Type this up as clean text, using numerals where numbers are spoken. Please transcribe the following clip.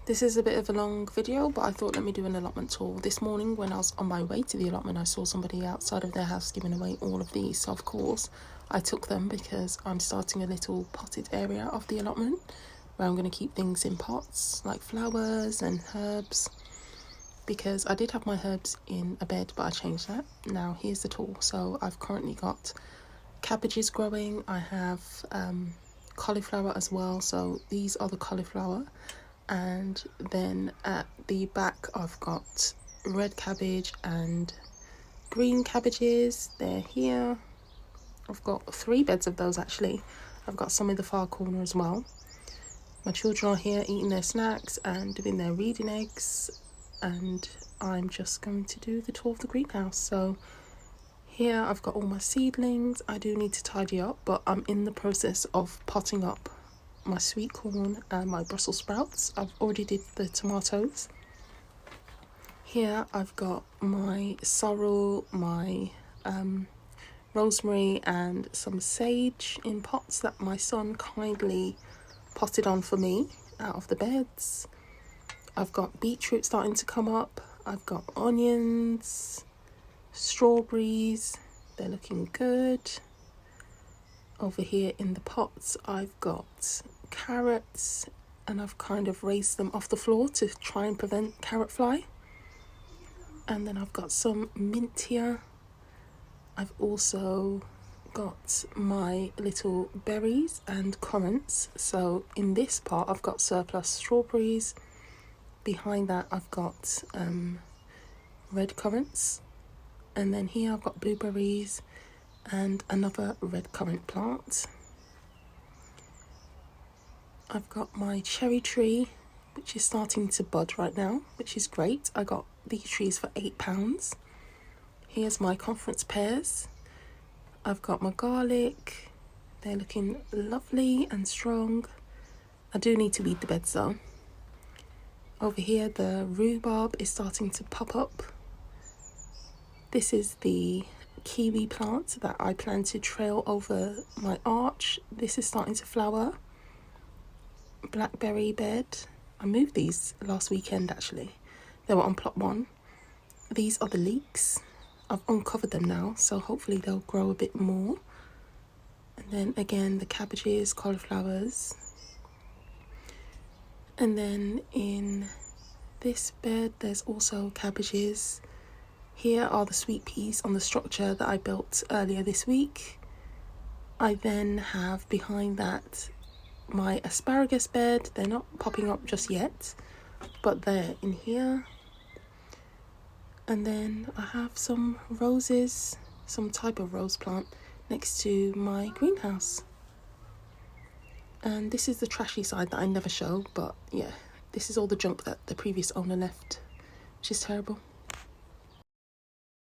This is a bit of a long video, but I thought let me do an allotment tour. This morning when I was on my way to the allotment, I saw somebody outside of their house giving away all of these. So of course I took them because I'm starting a little potted area of the allotment where I'm going to keep things in pots like flowers and herbs, because I did have my herbs in a bed but I changed that. Now here's the tour. So I've currently got cabbages growing. I have cauliflower as well, so these are the cauliflower. And then at the back I've got red cabbage and green cabbages. They're here. I've got 3 beds of those actually. I've got some in the far corner as well. My children are here eating their snacks and doing their reading eggs, and I'm just going to do the tour of the greenhouse. So here I've got all my seedlings. I do need to tidy up, but I'm in the process of potting up my sweet corn and my Brussels sprouts. I've already did the tomatoes. Here I've got my sorrel, my rosemary and some sage in pots that my son kindly potted on for me out of the beds. I've got beetroot starting to come up. I've got onions, strawberries, they're looking good. Over here in the pots I've got carrots, and I've kind of raised them off the floor to try and prevent carrot fly. And then I've got some mint here. I've also got my little berries and currants. So in this part I've got surplus strawberries. Behind that I've got red currants, and then here I've got blueberries and another red currant plant. I've got my cherry tree, which is starting to bud right now, which is great. I got these trees for £8. Here's my conference pears. I've got my garlic. They're looking lovely and strong. I do need to weed the beds though. Over here the rhubarb is starting to pop up. This is the kiwi plant that I plan to trail over my arch. This is starting to flower. Blackberry bed. I moved these last weekend actually. They were on plot 1. These are the leeks. I've uncovered them now, so hopefully they'll grow a bit more. And then again the cabbages, cauliflowers. And then in this bed there's also cabbages. Here are the sweet peas on the structure that I built earlier this week. I then have behind that my asparagus bed. They're not popping up just yet, but they're in here. And then I have some roses, some type of rose plant next to my greenhouse. And this is the trashy side that I never show, but yeah, this is all the junk that the previous owner left, which is terrible.